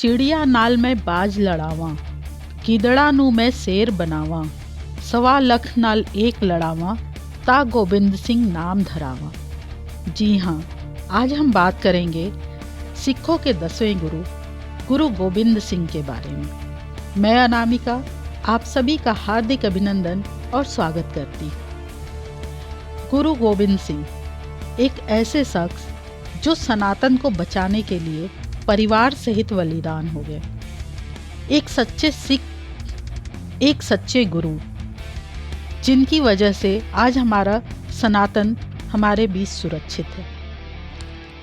चिड़िया नाल में बाज लड़ावां, गिदड़ा नू मैं शेर बनावां, 1.25 नाल एक लड़ावां, ता गोबिंद सिंह नाम धरावां। जी हाँ, आज हम बात करेंगे सिखों के 10वें गुरु गुरु गोबिंद सिंह के बारे में। मैं अनामिका आप सभी का हार्दिक अभिनंदन और स्वागत करती हूँ। गुरु गोबिंद सिंह एक ऐसे शख्स जो सनातन को बचाने के लिए परिवार सहित बलिदान हो गए। एक सच्चे सिख, एक सच्चे गुरु, जिनकी वजह से आज हमारा सनातन हमारे बीच सुरक्षित है।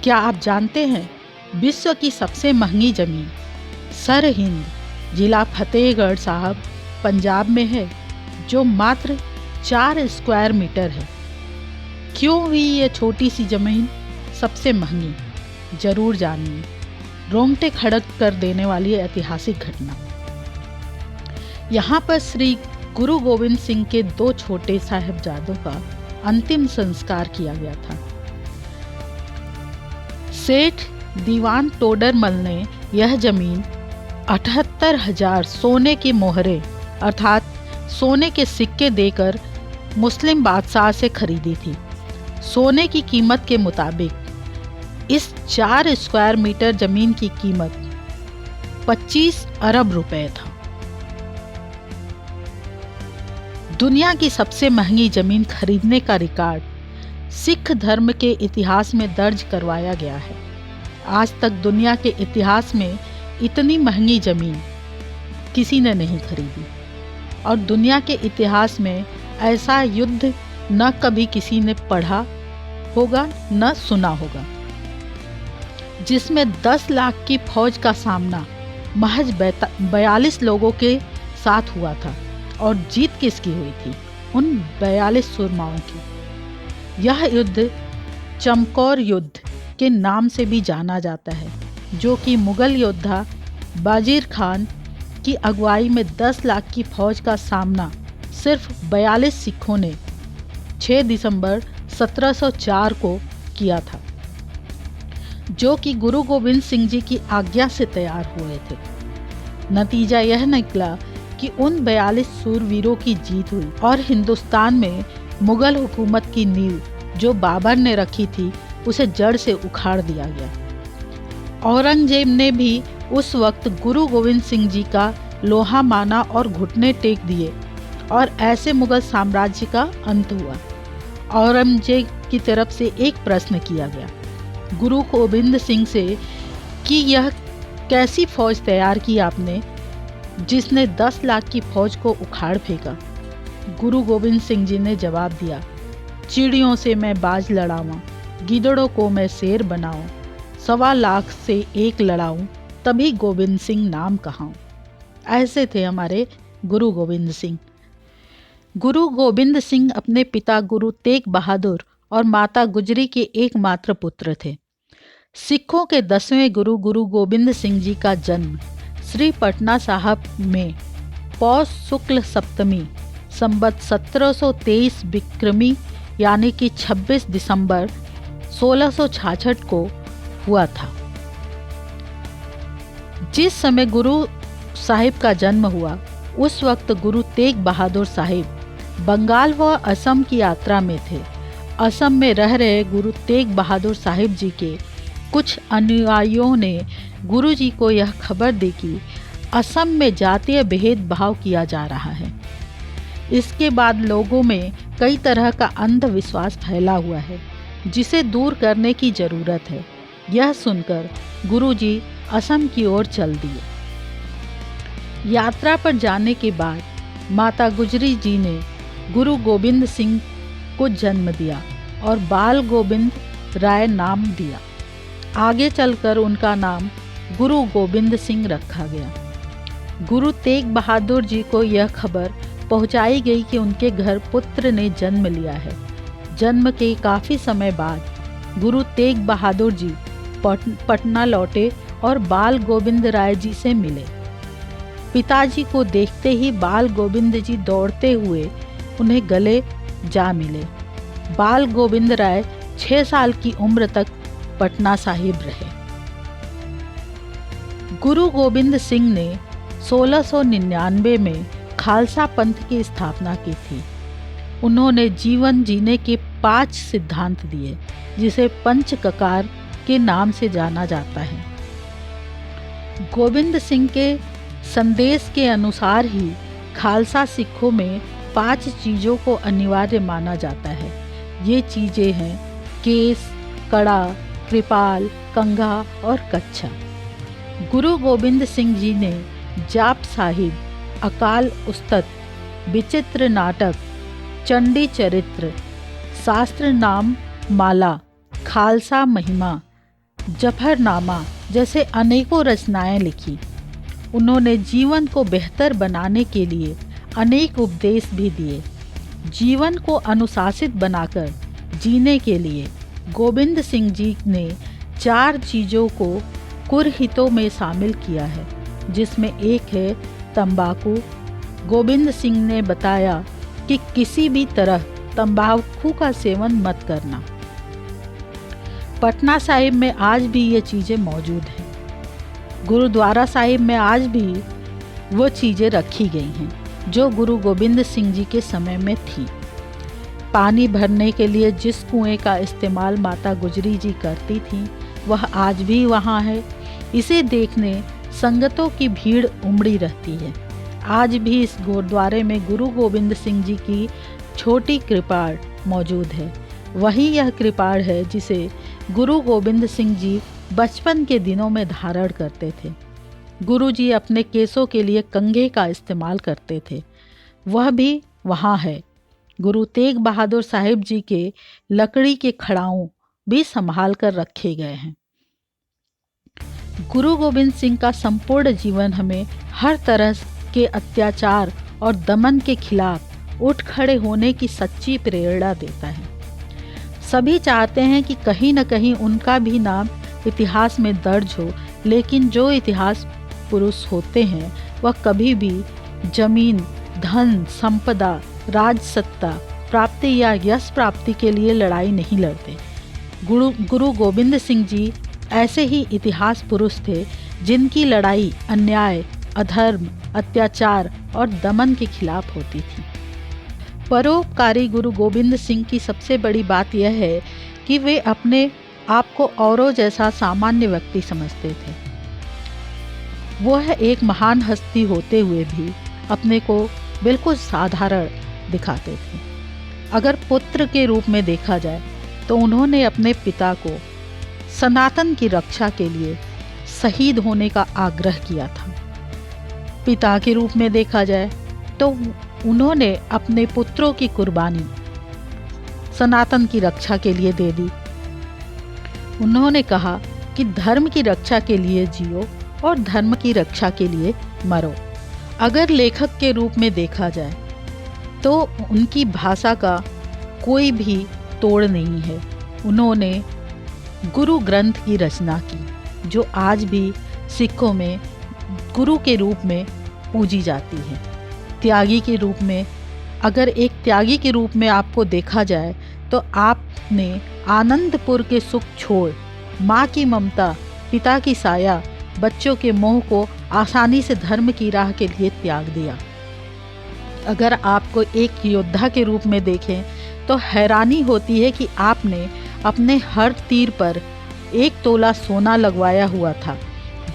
क्या आप जानते हैं विश्व की सबसे महंगी जमीन सरहिंद जिला फतेहगढ़ साहब पंजाब में है, जो मात्र 4 स्क्वायर मीटर है। क्यों हुई ये छोटी सी जमीन सबसे महंगी, जरूर जानिए। रोंगटे खड़क कर देने वाली ऐतिहासिक घटना। यहाँ पर श्री गुरु गोबिंद सिंह के 2 छोटे साहिबजादों का अंतिम संस्कार किया गया था। सेठ दीवान टोडरमल ने यह जमीन 78,000 सोने की मोहरे अर्थात सोने के सिक्के देकर मुस्लिम बादशाह से खरीदी थी। सोने की कीमत के मुताबिक इस 4 स्क्वायर मीटर जमीन की कीमत 25 अरब रुपए था। दुनिया की सबसे महंगी जमीन खरीदने का रिकॉर्ड सिख धर्म के इतिहास में दर्ज करवाया गया है। आज तक दुनिया के इतिहास में इतनी महंगी जमीन किसी ने नहीं खरीदी, और दुनिया के इतिहास में ऐसा युद्ध न कभी किसी ने पढ़ा होगा न सुना होगा, जिसमें 10 लाख की फौज का सामना महज 42 लोगों के साथ हुआ था। और जीत किसकी हुई थी? उन 42 सुरमाओं की। यह युद्ध चमकौर युद्ध के नाम से भी जाना जाता है, जो कि मुगल योद्धा बाजीर खान की अगुवाई में 10 लाख की फौज का सामना सिर्फ 42 सिखों ने 6 दिसंबर 1704 को किया था, जो कि गुरु गोबिंद सिंह जी की आज्ञा से तैयार हुए थे। नतीजा यह निकला कि उन 42 सूरवीरों की जीत हुई और हिंदुस्तान में मुगल हुकूमत की नींव जो बाबर ने रखी थी उसे जड़ से उखाड़ दिया गया। औरंगजेब ने भी उस वक्त गुरु गोविंद सिंह जी का लोहा माना और घुटने टेक दिए, और ऐसे मुगल साम्राज्य का अंत हुआ। औरंगजेब की तरफ से एक प्रश्न किया गया गुरु गोबिंद सिंह से कि यह कैसी फौज तैयार की आपने जिसने 10 लाख की फौज को उखाड़ फेंका। गुरु गोबिंद सिंह जी ने जवाब दिया, चिड़ियों से मैं बाज लड़ावां, गिदड़ों को मैं शेर बनाऊं, 1.25 लाख से एक लड़ाऊं, तभी गोबिंद सिंह नाम कहाऊं। ऐसे थे हमारे गुरु गोबिंद सिंह। गुरु गोबिंद सिंह अपने पिता गुरु तेग बहादुर और माता गुजरी के एकमात्र पुत्र थे। सिखों के 10वें गुरु गुरु गोबिंद सिंह जी का जन्म श्री पटना साहब में पौष शुक्ल सप्तमी संबत 1723 विक्रमी यानी कि 26 दिसंबर 1666 को हुआ था। जिस समय गुरु साहिब का जन्म हुआ उस वक्त गुरु तेग बहादुर साहिब बंगाल व असम की यात्रा में थे। असम में रह रहे गुरु तेग बहादुर साहिब जी के कुछ अनुयायियों ने गुरु जी को यह खबर दी कि असम में जातीय भेदभाव किया जा रहा है। इसके बाद लोगों में कई तरह का अंधविश्वास फैला हुआ है, जिसे दूर करने की ज़रूरत है। यह सुनकर गुरु जी असम की ओर चल दिए। यात्रा पर जाने के बाद माता गुजरी जी ने गुरु गोबिंद सिंह को जन्म दिया और बाल गोबिंद राय नाम दिया। आगे चलकर उनका नाम गुरु गोबिंद सिंह रखा गया। गुरु तेग बहादुर जी को यह खबर पहुंचाई गई कि उनके घर पुत्र ने जन्म लिया है। जन्म के काफ़ी समय बाद गुरु तेग बहादुर जी पटना लौटे और बाल गोविंद राय जी से मिले। पिताजी को देखते ही बाल गोविंद जी दौड़ते हुए उन्हें गले जा मिले। बाल गोविंद राय 6 साल की उम्र तक पटना साहिब रहे। गुरु गोबिंद सिंह ने 1699 में खालसा पंथ की स्थापना की थी। उन्होंने जीवन जीने के 5 सिद्धांत दिए, जिसे पंच ककार के नाम से जाना जाता है। गोबिंद सिंह के संदेश के अनुसार ही खालसा सिखों में 5 चीज़ों को अनिवार्य माना जाता है। ये चीज़ें हैं केस, कड़ा, कृपाल, कंघा और कच्छा। गुरु गोबिंद सिंह जी ने जाप साहिब, अकाल उस्तत, विचित्र नाटक, चंडी चरित्र, शास्त्र नाम माला, खालसा महिमा, जफरनामा जैसे अनेकों रचनाएं लिखी। उन्होंने जीवन को बेहतर बनाने के लिए अनेक उपदेश भी दिए। जीवन को अनुशासित बनाकर जीने के लिए गोबिंद सिंह जी ने 4 चीज़ों को कुरहितों में शामिल किया है, जिसमें एक है तंबाकू। गोबिंद सिंह ने बताया कि किसी भी तरह तंबाकू का सेवन मत करना। पटना साहिब में आज भी ये चीज़ें मौजूद हैं। गुरुद्वारा साहिब में आज भी वो चीज़ें रखी गई हैं जो गुरु गोबिंद सिंह जी के समय में थी। पानी भरने के लिए जिस कुएं का इस्तेमाल माता गुजरी जी करती थीं, वह आज भी वहाँ है। इसे देखने संगतों की भीड़ उमड़ी रहती है। आज भी इस गुरुद्वारे में गुरु गोबिंद सिंह जी की छोटी कृपाण मौजूद है। वही यह कृपाण है जिसे गुरु गोबिंद सिंह जी बचपन के दिनों में धारण करते थे। गुरु जी अपने केसों के लिए कंघे का इस्तेमाल करते थे, वह भी वहाँ है। गुरु तेग बहादुर साहिब जी के लकड़ी के खड़ाऊं भी संभाल कर रखे गए हैं। गुरु गोबिंद सिंह का संपूर्ण जीवन हमें हर तरह के अत्याचार और दमन के खिलाफ उठ खड़े होने की सच्ची प्रेरणा देता है। सभी चाहते हैं कि कहीं न कहीं उनका भी नाम इतिहास में दर्ज हो, लेकिन जो इतिहास पुरुष होते हैं वह कभी भी जमीन, धन, संपदा, राजसत्ता प्राप्ति या यश प्राप्ति के लिए लड़ाई नहीं लड़ते। गुरु गोबिंद सिंह जी ऐसे ही इतिहास पुरुष थे जिनकी लड़ाई अन्याय, अधर्म, अत्याचार और दमन के खिलाफ होती थी। परोपकारी गुरु गोबिंद सिंह की सबसे बड़ी बात यह है कि वे अपने आप को औरों जैसा सामान्य व्यक्ति समझते थे। वह एक महान हस्ती होते हुए भी अपने को बिल्कुल साधारण दिखाते थे। अगर पुत्र के रूप में देखा जाए तो उन्होंने अपने पिता को सनातन की रक्षा के लिए शहीद होने का आग्रह किया था। पिता के रूप में देखा जाए तो उन्होंने अपने पुत्रों की कुर्बानी सनातन की रक्षा के लिए दे दी। उन्होंने कहा कि धर्म की रक्षा के लिए जियो और धर्म की रक्षा के लिए मरो। अगर लेखक के रूप में देखा जाए तो उनकी भाषा का कोई भी तोड़ नहीं है। उन्होंने गुरु ग्रंथ की रचना की, जो आज भी सिखों में गुरु के रूप में पूजी जाती है। त्यागी के रूप में, अगर एक त्यागी के रूप में आपको देखा जाए तो आपने आनंदपुर के सुख छोड़ माँ की ममता, पिता की साया, बच्चों के मोह को आसानी से धर्म की राह के लिए त्याग दिया। अगर आपको एक योद्धा के रूप में देखें तो हैरानी होती है कि आपने अपने हर तीर पर 1 तोला सोना लगवाया हुआ था।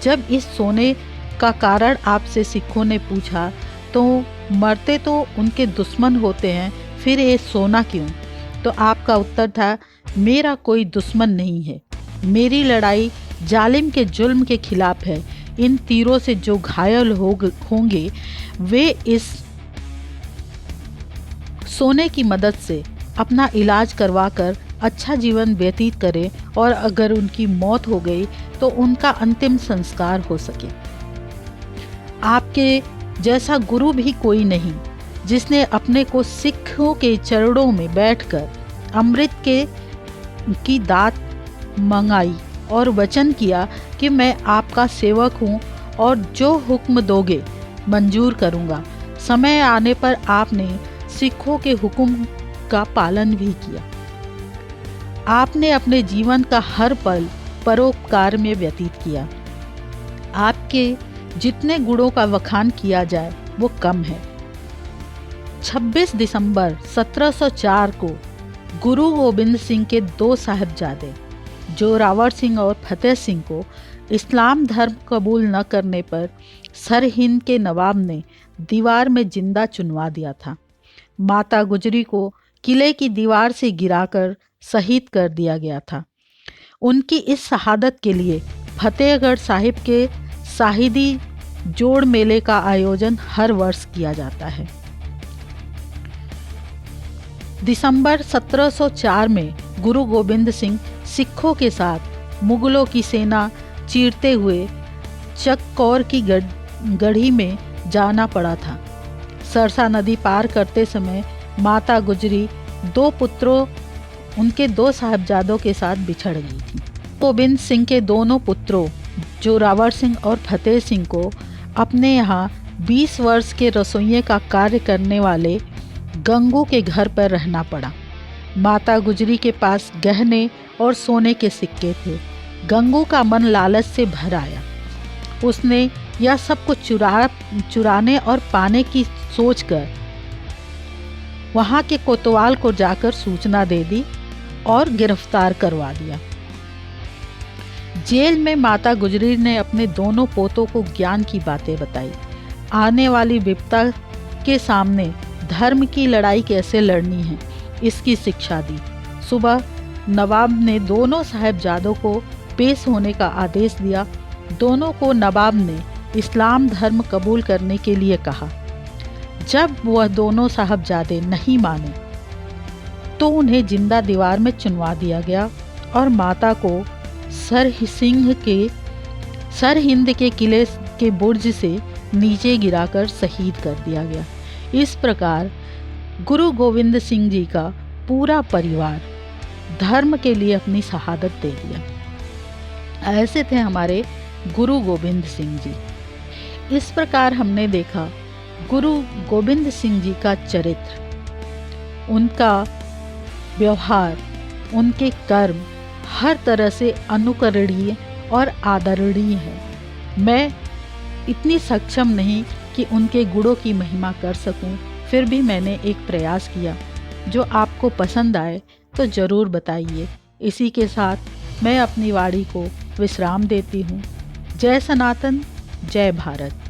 जब इस सोने का कारण आपसे सिखों ने पूछा तो मरते तो उनके दुश्मन होते हैं, फिर ये सोना क्यों? तो आपका उत्तर था, मेरा कोई दुश्मन नहीं है, मेरी लड़ाई जालिम के जुल्म के खिलाफ है। इन तीरों से जो घायल होंगे वे इस सोने की मदद से अपना इलाज करवाकर अच्छा जीवन व्यतीत करें और अगर उनकी मौत हो गई तो उनका अंतिम संस्कार हो सके। आपके जैसा गुरु भी कोई नहीं जिसने अपने को सिखों के चरणों में बैठकर अमृत की दात मंगाई और वचन किया कि मैं आपका सेवक हूँ और जो हुक्म दोगे मंजूर करूँगा। समय आने पर आपने सिखों के हुक्म का पालन भी किया। आपने अपने जीवन का हर पल परोपकार में व्यतीत किया। आपके जितने गुणों का वखान किया जाए वो कम है। 26 दिसंबर 1704 को गुरु गोबिंद सिंह के दो साहिबजादे जोरावर सिंह और फतेह सिंह को इस्लाम धर्म कबूल न करने पर सरहिंद के नवाब ने दीवार में जिंदा चुनवा दिया था। माता गुजरी को किले की दीवार से गिराकर शहीद कर दिया गया था। उनकी इस शहादत के लिए फतेहगढ़ साहिब के शाहिदी जोड़ मेले का आयोजन हर वर्ष किया जाता है। दिसंबर 1704 में गुरु गोबिंद सिंह सिखों के साथ मुगलों की सेना चीरते हुए चक्कौर की गढ़ी में जाना पड़ा था। सरसा नदी पार करते समय माता गुजरी दो पुत्रों उनके दो साहिबजादों के साथ बिछड़ गई थी। गोबिंद सिंह के दोनों पुत्रों जोरावर सिंह और फतेह सिंह को अपने यहाँ 20 वर्ष के रसोइये का कार्य करने वाले गंगू के घर पर रहना पड़ा। माता गुजरी के पास गहने और सोने के सिक्के थे। गंगू का मन लालच से भर आया। उसने यह सब कुछ चुराने और पाने की सोचकर वहाँ के कोतवाल को जाकर सूचना दे दी और गिरफ्तार करवा दिया। जेल में माता गुजरी ने अपने दोनों पोतों को ज्ञान की बातें बताई। आने वाली विपदा के सामने धर्म की लड़ाई कैसे लड़नी है इसकी शिक्षा दी। सुबह नवाब ने दोनों साहिबजादों को पेश होने का आदेश दिया। दोनों को नवाब ने इस्लाम धर्म कबूल करने के लिए कहा। जब वह दोनों साहिबजादे नहीं माने तो उन्हें जिंदा दीवार में चुनवा दिया गया और माता को सरहिंद के किले के बुर्ज से नीचे गिराकर शहीद कर दिया गया। इस प्रकार गुरु गोविंद सिंह जी का पूरा परिवार धर्म के लिए अपनी शहादत दे दिया। ऐसे थे हमारे गुरु गोविंद सिंह जी। इस प्रकार हमने देखा गुरु गोविंद सिंह जी का चरित्र, उनका व्यवहार, उनके कर्म हर तरह से अनुकरणीय और आदरणीय है। मैं इतनी सक्षम नहीं कि उनके गुणों की महिमा कर सकूं, फिर भी मैंने एक प्रयास किया। जो आपको पसंद आए तो ज़रूर बताइए। इसी के साथ मैं अपनी वाणी को विश्राम देती हूँ। जय सनातन, जय भारत।